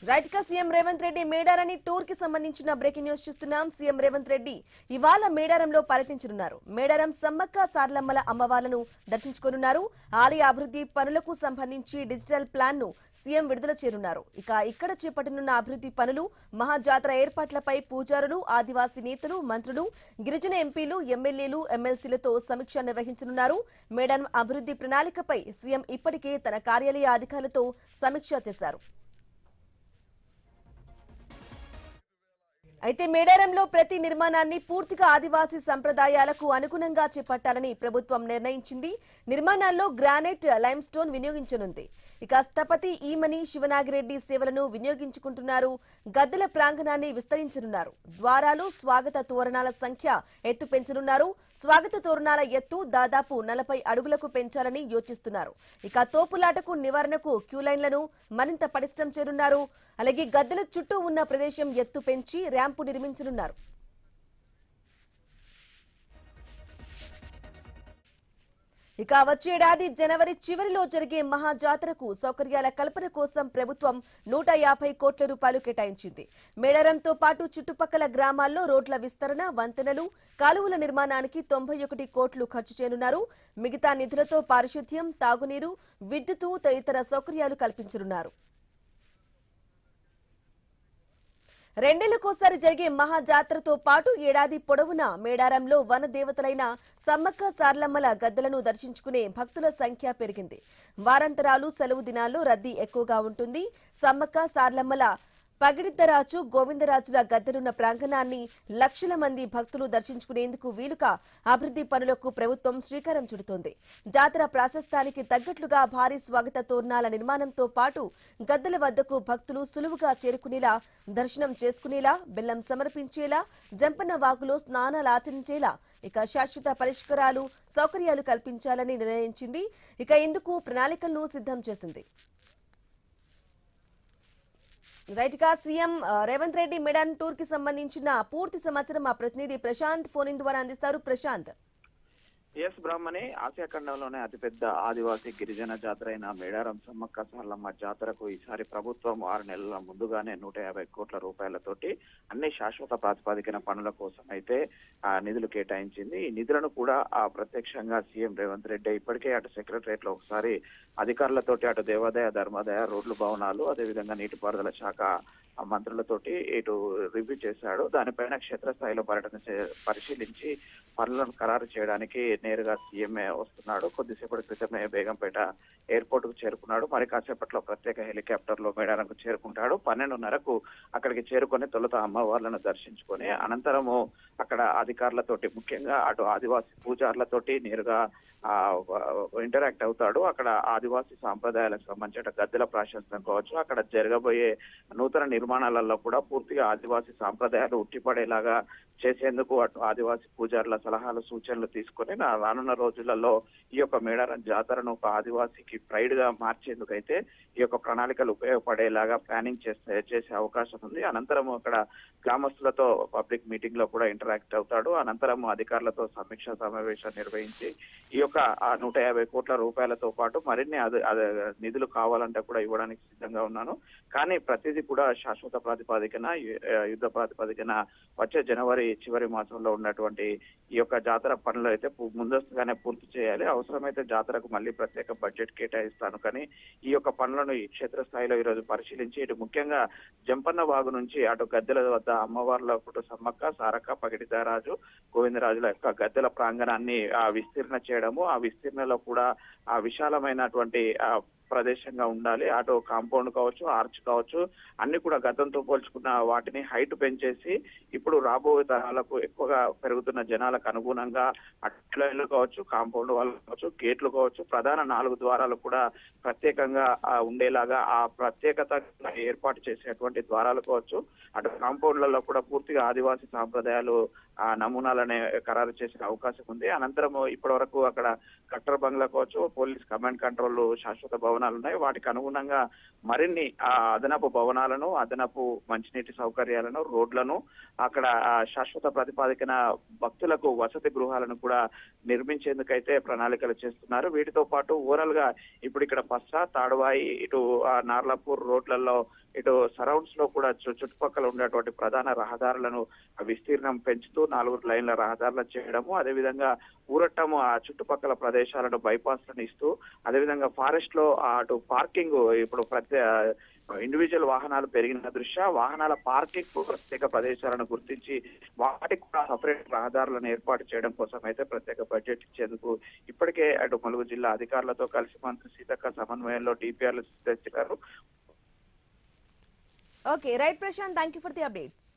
Right గా CM Revanth Reddy మేడారాన్ని tour కి సంబంధించిన బ్రేకింగ్ న్యూస్ చూస్తున్నాం. సీఎం రేవంత్ రెడ్డి ఇవాళ మేడారంలో పర్యటించనున్నారు. మేడారం సమ్మక్క సార్లమ్మల అమ్మవార్లను దర్శించుకోనున్నారు. ఆలయ అభివృద్ధి పనులకు సంబంధించి డిజిటల్ ప్లాన్ ను సీఎం విడుదల చేయనున్నారు. ఇక్కడ చేపట్టనున్న అభివృద్ధి పనులు, మహాజాతర ఏర్పాట్లపై పూజారులు, ఆదివాసీ నేతలు, మంత్రులు, గిరిజన ఎంపీలు, ఎమ్మెల్యేలు, ఎమ్మెల్సీలతో సమీక్ష నిర్వహించనున్నారు. మేడారం అభివృద్ధి ప్రణాళికపై సీఎం ఇప్పటికే తన కార్యాలయ అధికారులతో సమీక్ష చేశారు. అయితే మేడారంలో ప్రతి నిర్మాణాన్ని పూర్తిగా ఆదివాసీ సంప్రదాయాలకు అనుగుణంగా చేపట్టాలని ప్రభుత్వం నిర్ణయించింది. నిర్మాణాల్లో granite, lime stone వినియోగించనుంది. స్థపతి Emani Siva Nagi Reddy సేవలను వినియోగించుకుంటున్నారు. గద్దెల ప్రాంగణాన్ని విస్తరించనున్నారు. ద్వారాలు, స్వాగత తోరణాల సంఖ్య ఎత్తు పెంచనున్నారు. స్వాగత తోరణాల ఎత్తు దాదాపు 40 అడుగులకు పెంచాలని యోచిస్తున్నారు. తోపులాటకు నివారణకు క్యూలైన్లను మరింత పటిష్టం చేయనున్నారు. అలాగే గద్దెల చుట్టూ ఉన్న ప్రదేశం ఎత్తు పెంచి ర్యాంపు నిర్మించనున్నారు. వచ్చేడాది జనవరి చివరిలో జరిగే మహాజాతరకు సౌకర్యాల కల్పన కోసం ప్రభుత్వం 150 కోట్ల రూపాయలు కేటాయించింది. మేడారంతో పాటు చుట్టుపక్కల గ్రామాల్లో రోడ్ల విస్తరణ, వంతెనలు, కాలువల నిర్మాణానికి 91 కోట్లు ఖర్చు చేయనున్నారు. మిగతా నిధులతో పారిశుద్ధ్యం, తాగునీరు, విద్యుత్తు తదితర సౌకర్యాలు కల్పించనున్నారు. రెండేళ్లకోసారి జరిగే మహాజాతరతో పాటు ఏడాది పొడవునా మేడారంలో వన దేవతలైన సమ్మక్క సార్లమ్మల గద్దెలను దర్శించుకునే భక్తుల సంఖ్య పెరిగింది. వారాంతరాలు, సెలవు దినాల్లో రద్దీ ఎక్కువగా ఉంటుంది. సమ్మక్క సార్లమ్మల పగిడిద్దరాజు, గోవిందరాజుల గద్దెలున్న ప్రాంగణాన్ని లక్షల మంది భక్తులు దర్శించుకునేందుకు వీలుగా అభివృద్ధి పనులకు ప్రభుత్వం శ్రీకారం చుడుతోంది. జాతర ప్రాశస్తానికి తగ్గట్లుగా భారీ స్వాగత తోరణాల నిర్మాణంతో పాటు గద్దెల వద్దకు భక్తులు సులువుగా చేరుకునేలా, దర్శనం చేసుకునేలా, బెల్లం సమర్పించేలా, జంపన్న వాగులో స్నానాలు ఆచరించేలా శాశ్వత పరిష్కారాలు, సౌకర్యాలు కల్పించాలని నిర్ణయించింది. ఇందుకు ప్రణాళికలను సిద్ధం చేసింది. రైట్ గా సీఎం రేవంత్ రెడ్డి మేడారం టూర్ కి సంబంధించిన పూర్తి సమాచారం మా ప్రతినిధి ప్రశాంత్ ఫోన్ ఇన్ ద్వారా అందిస్తారు. ప్రశాంత్. ఎస్ బ్రాహ్మణి, ఆసియా ఖండంలోనే అతిపెద్ద ఆదివాసీ గిరిజన జాతర అయిన మేడారం సమ్మక్క సార్లమ్మ జాతరకు ఈసారి ప్రభుత్వం 6 నెలల ముందుగానే 150 కోట్ల రూపాయలతోటి అన్ని శాశ్వత ప్రాతిపదికన పనుల కోసం అయితే నిధులు కేటాయించింది. ఈ నిధులను కూడా ప్రత్యక్షంగా సీఎం రేవంత్ రెడ్డి ఇప్పటికే అటు సెక్రటరియట్ లో ఒకసారి అధికారులతోటి, అటు దేవాదాయ, ధర్మాదాయ, రోడ్లు, భవనాలు, అదేవిధంగా నీటిపారుదల శాఖ మంత్రులతోటి ఇటు రివ్యూ చేశాడు. దానిపైన క్షేత్రస్థాయిలో పరిశీలించి పనులను ఖరారు చేయడానికి నేరుగా సీఎంఏ వస్తున్నాడు. కొద్దిసేపటి క్రితమే బేగంపేట ఎయిర్పోర్ట్ కు చేరుకున్నాడు. మరి కాసేపట్లో ప్రత్యేక హెలికాప్టర్ లో మేడారంకు చేరుకుంటాడు. 12:30కు అక్కడికి చేరుకొని తొలుత అమ్మవార్లను దర్శించుకొని అనంతరము అక్కడ అధికారులతోటి, ముఖ్యంగా అటు ఆదివాసీ పూజారులతోటి నేరుగా ఇంటరాక్ట్ అవుతాడు. అక్కడ ఆదివాసీ సాంప్రదాయాలకు సంబంధించిన గద్దెల ప్రాశస్త్యం కావచ్చు, అక్కడ జరగబోయే నూతన నిర్మాణాలలో కూడా పూర్తిగా ఆదివాసీ సాంప్రదాయాలు ఉట్టిపడేలాగా చేసేందుకు అటు ఆదివాసీ పూజారుల సలహాలు, సూచనలు తీసుకొని రానున్న రోజులలో ఈ యొక్క మేడారం జాతరను ఒక ఆదివాసీకి ప్రైడ్ గా మార్చేందుకైతే ఈ యొక్క ప్రణాళికలు ఉపయోగపడేలాగా ప్లానింగ్ చేసే అవకాశం ఉంది. అనంతరం అక్కడ గ్రామస్తులతో పబ్లిక్ మీటింగ్ లో కూడా ఇంటరాక్ట్ అవుతాడు. అనంతరం అధికారులతో సమీక్ష సమావేశం నిర్వహించి ఈ యొక్క 150 కోట్ల రూపాయలతో పాటు మరిన్ని నిధులు కావాలంటే కూడా ఇవ్వడానికి సిద్ధంగా ఉన్నాను. కానీ ప్రతిదీ కూడా శాశ్వత ప్రాతిపదికన, యుద్ధ ప్రాతిపదికన వచ్చే జనవరి చివరి మాసంలో ఉన్నటువంటి ఈ యొక్క జాతర పనులు అయితే ముందస్తుగానే పూర్తి చేయాలి. అవసరమైతే జాతరకు మళ్ళీ ప్రత్యేక బడ్జెట్ కేటాయిస్తాను. కానీ ఈ యొక్క పనులను ఈ క్షేత్రస్థాయిలో ఈరోజు పరిశీలించి ఇటు ముఖ్యంగా జంపన్న వాగు నుంచి అటు గద్దెల వద్ద అమ్మవార్ల పుట్టు సమ్మక్క, సారక్క, పగిడిద్దరాజు, గోవిందరాజుల యొక్క గద్దెల ప్రాంగణాన్ని విస్తీర్ణ చేయడము, ఆ విస్తీర్ణలో కూడా విశాలమైనటువంటి ప్రదేశంగా ఉండాలి. అటు కాంపౌండ్ కావచ్చు, ఆర్చ్ కావచ్చు, అన్ని కూడా గతంతో పోల్చుకున్న వాటిని హైట్ పెంచేసి ఇప్పుడు రాబోయే తరాలకు ఎక్కువగా పెరుగుతున్న జనాలకు అనుగుణంగా అట్లైన్లు కావచ్చు, కాంపౌండ్ వాళ్ళు కావచ్చు, గేట్లు కావచ్చు, ప్రధాన 4 ద్వారాలు కూడా ప్రత్యేకంగా ఉండేలాగా ఆ ప్రత్యేకత ఏర్పాటు చేసేటువంటి ద్వారాలు కావచ్చు, అటు కాంపౌండ్లలో కూడా పూర్తిగా ఆదివాసీ సాంప్రదాయాలు నమూనాలనే ఖరారు చేసే అవకాశం ఉంది. అనంతరం ఇప్పటి వరకు అక్కడ కలెక్టర్ బంగ్లా కావచ్చు, పోలీస్ కమాండ్ కంట్రోల్, శాశ్వత భవన్ భవనాలు ఉన్నాయి. వాటికి అనుగుణంగా మరిన్ని అదనపు భవనాలను, అదనపు మంచినీటి సౌకర్యాలను, రోడ్లను, అక్కడ శాశ్వత ప్రతిపాదికన భక్తులకు వసతి గృహాలను కూడా నిర్మించేందుకైతే ప్రణాళికలు చేస్తున్నారు. వీటితో పాటు ఓవరాల్ గా ఇప్పుడు ఇక్కడ పస్సా, తాడువాయి, ఇటు నార్లాపూర్ రోడ్లలో, ఇటు సరౌండ్స్ లో కూడా చుట్టుపక్కల ఉండేటువంటి ప్రధాన రహదారులను విస్తీర్ణం పెంచుతూ 4 లైన్ల రహదారులను చేయడము, అదేవిధంగా ఊరట్టము ఆ చుట్టుపక్కల ప్రదేశాలను బైపాస్లను ఇస్తూ, అదేవిధంగా ఫారెస్ట్ లో అటు పార్కింగ్ ఇప్పుడు ఇండివిజువల్ వాహనాలు పెరిగిన దృష్ట్యా వాహనాల పార్కింగ్ ప్రత్యేక ప్రదేశాలను గుర్తించి వాటికి కూడా సపరేట్ రహదారులను ఏర్పాటు చేయడం కోసం అయితే ప్రత్యేక బడ్జెట్ ఇచ్చేందుకు ఇప్పటికే అటు ములుగు జిల్లా అధికారులతో కలిసి మంత్రి సీతక్క సమన్వయంలో డిపిఆర్లు తెచ్చినారు. Okay right Prashant, thank you for the updates.